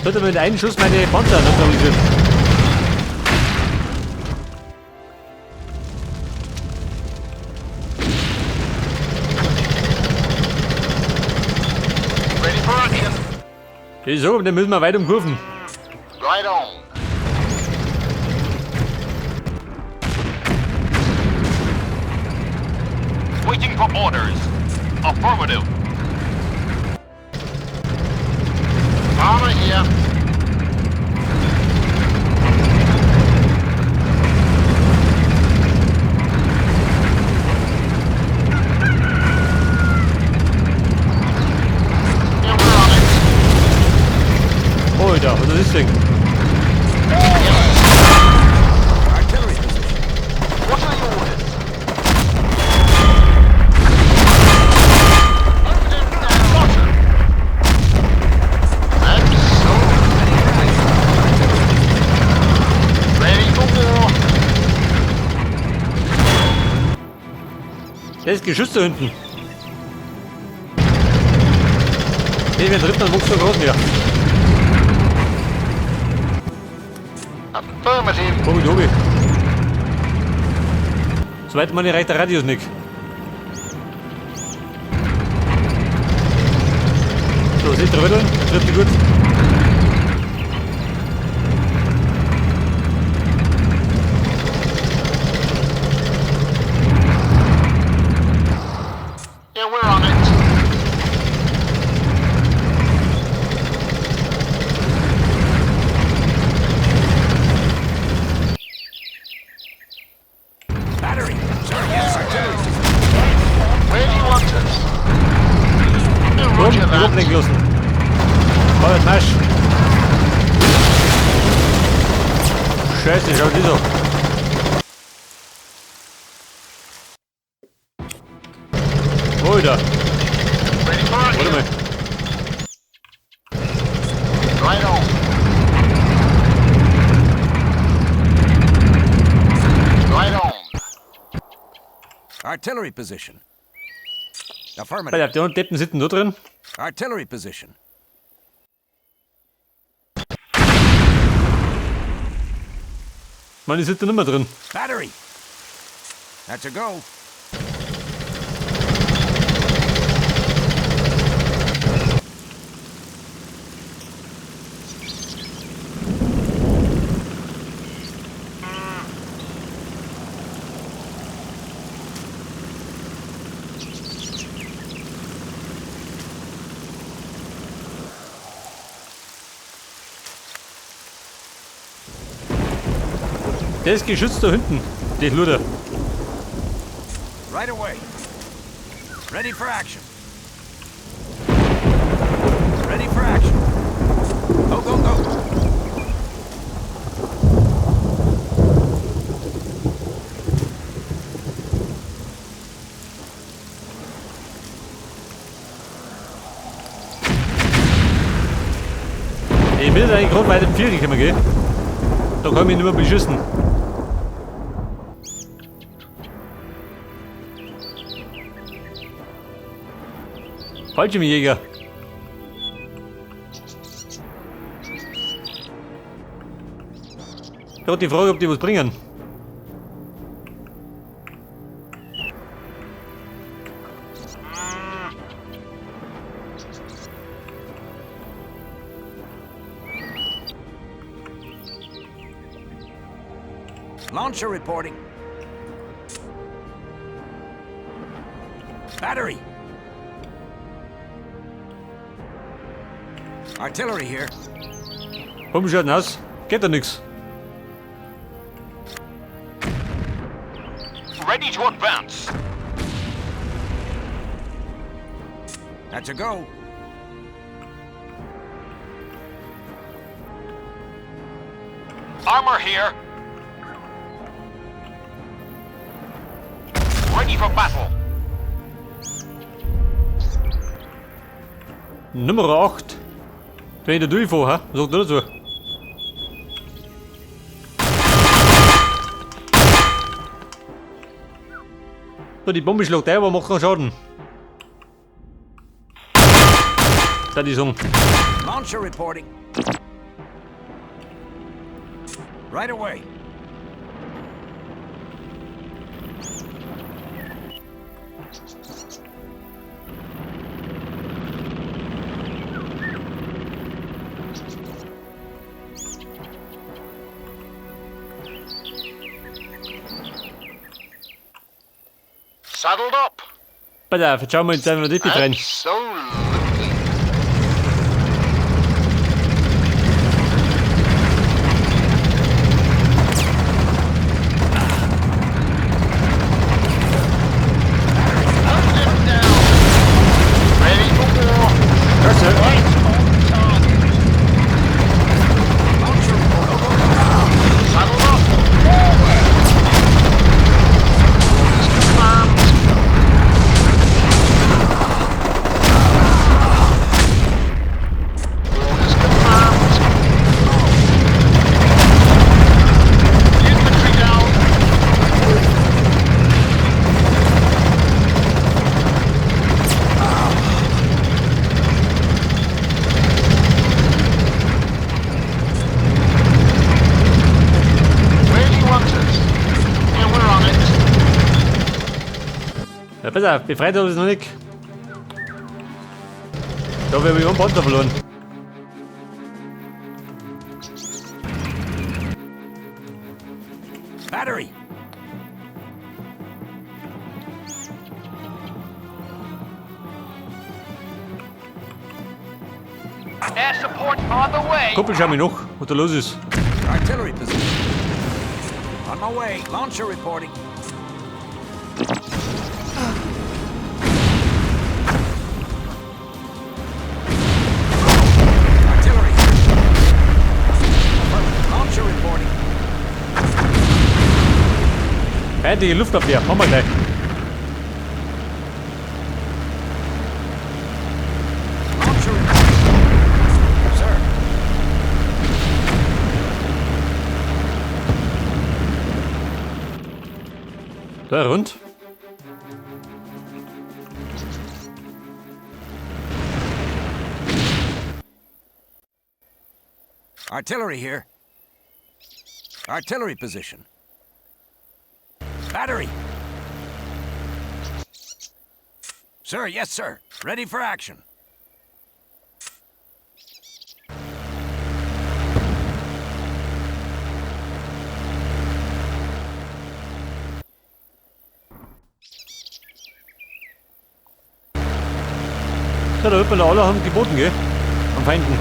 Sollte man mit einem Schuss meine Panzer neutralisieren. Ready for action. Ich sag, dann müssen wir weit umkurven. Right on. Waiting for orders. Affirmative. Armor here. Yeah, we're on it. Alter, was ist das Ding? Artillery position. What are the orders? Gotcha. Ready for war. Da ist Geschütz da hinten. Hey, wenn trifft, dann wuchs so groß hier. Affirmative. Tobi, Tobi. Soweit man reicht der Radius nicht. So, seht ihr wieder? Trifft die gut. Yeah, we're on it. Battery. Sir, yes, artillery position. Where do you want us? Yeah, Komm, Roger die that. Gruppen gelassen. Feuer, Marsch. Scheiße, schau die so. Alter, Ready for warte action. mal. Right on. Right on. Artillery position. Warte, Affirmative. habt ihr noch Deppen sitzen da drin? Artillery position. Meine sitzen nicht mehr drin. Battery. That's a go. Der ist geschützt da hinten. Der Luder. Right away. Ready for action. Ready for action. Go, go, go. Ich will eigentlich gerade weiter im Vierer kommen, gell? Da kann ich nicht mehr beschießen. Fallschirmjäger. Gerade die Frage, ob die was bringen. Launcher reporting. Battery. Artillery here. Komm, schaut denn aus? Geht da nix. Ready to advance. That's a go. Armor here. Ready for battle. Nummer 8. Wenn ich da durchfahre, hä? Sagt er dazu. So, die Bombe schlägt ein, aber macht keinen Schaden. Das ist die Song. Launcher reporting. Right away. Saddled up. Bada, facciamo il di treni. Absolutely. Hunted down. Ready for war. That's it. Right on target. Launcher report. Saddled up. Forward. Orders confirmed. Orders confirmed. Infantry down. Where do you want us? Yeah, we're on it. Ja, pass auf, befreit habe ich es noch nicht. Da habe ich einen Panzer verloren. Battery. Air support on the way. Kuppel, schau mich noch, was da los ist. Artillery position. On my way. Launcher reporting. Artillery. Launcher reporting. Feindliche Luftabwehr, machen wir gleich. Launcher reporting. Sir. Da rund. Artillery here. Artillery position. Battery. Sir, yes, sir. Ready for action. So, da hört man alle haben geboten, gell? Am Feinden.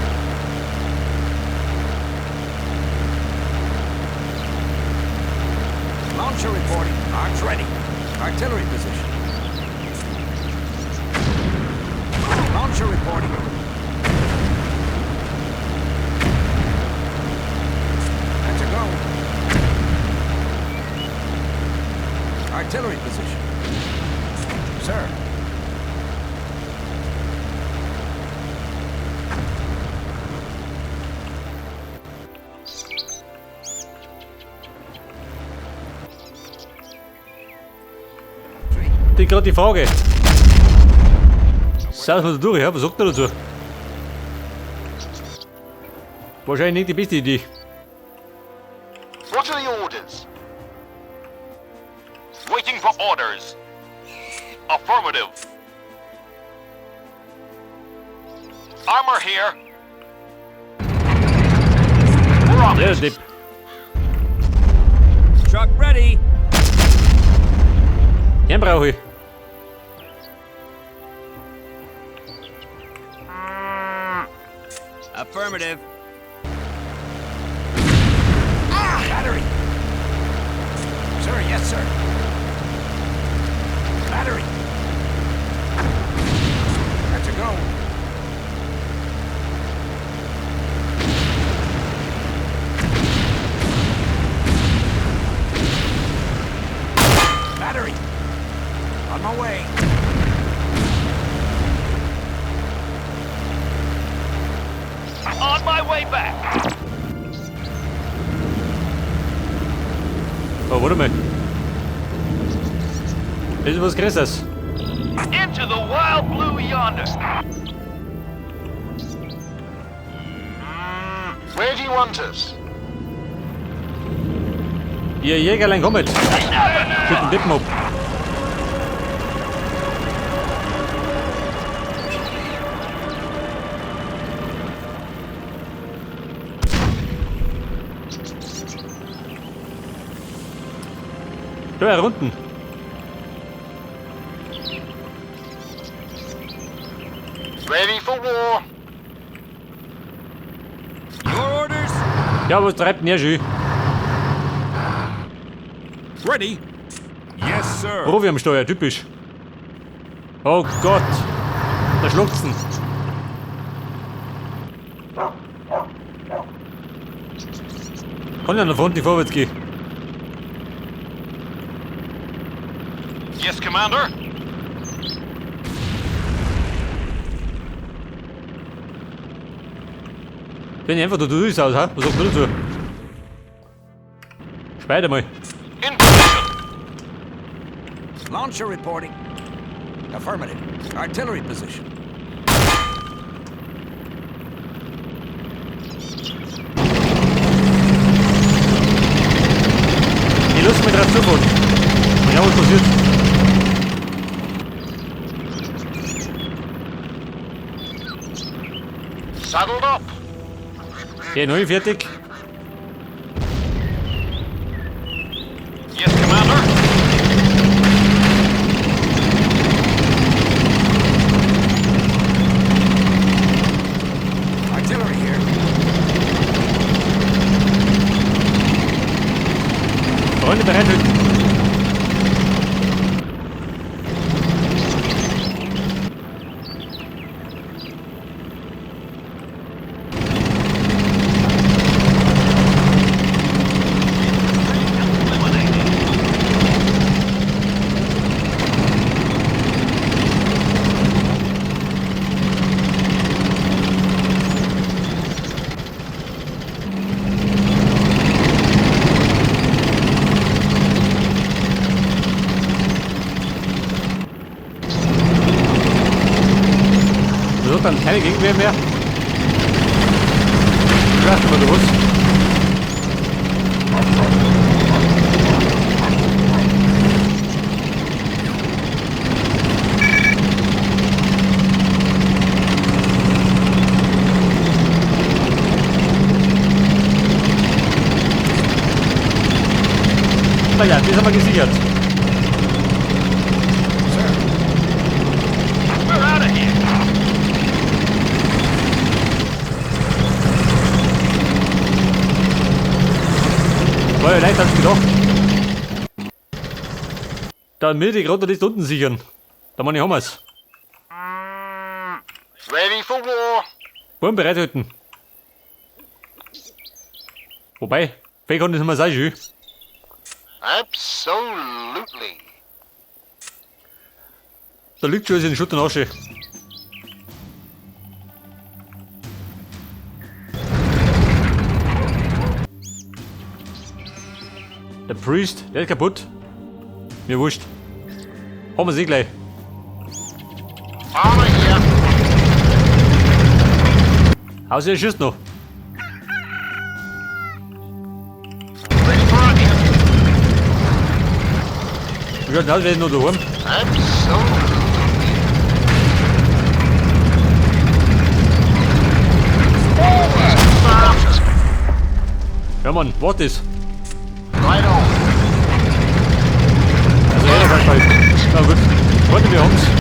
Launcher reporting. Arms ready. Artillery position. Launcher reporting. That's a go. Artillery position. Sir. Die gerade die Frage. Saß man da durch, ja? Was sagt er dazu? Wahrscheinlich nicht die beste Idee. What are the orders? Waiting for orders. Affirmative. Armor here. We're on Der it. Depp. Truck ready. Den brauche ich. Affirmative. Battery. Sir, yes, sir. Battery. That's a go. Battery. On my way. On my way back. Oh, warte mal. Das ist was Größeres. Into the wild blue yonder. Where do you want us? Ihr Jägerlein kommt. Schütt den Dippen ab. Da unten. Ready for war. Your orders? Ja, was treibt denn ihr schön? Ready? Yes, sir. Profi am Steuer, typisch. Oh Gott. Da schluckt's ihn. Kann ja nach vorne vorwärts gehen. Yes, Commander. Wenn ich einfach da durch aus, ha? Was sagst du dazu? Speide mal. In position. Launcher reporting. Affirmative. Artillery position. Die Lust mit drauf zufahren. Und ja, was passiert? Saddled up. Okay, neu, fertig. Yes, Commander. Artillery here. Freunde bereit halten. Wird dann keine Gegenwehr mehr. Ja, aber du musst. Na ja, die ist aber gesichert. We're out of here. War ja leicht als gedacht. Da mittig runter das unten sichern. Da meine ich haben wir's. Ready for war. Wollen bereit halten. Wobei, vielleicht kann das nicht mehr sein, schön. Absolutely. Da liegt schon alles in Schutt und Asche. Der Priest, der ist kaputt. Mir wurscht. Haben wir sie gleich. Armor here. Außer er schießt noch. Ready for action. Wie schaut denn aus, wer ist noch daheim? Absolutely. Forward. Ja Mann, warte das. Right on. Also er ist halt. Na gut, warte, wir haben's.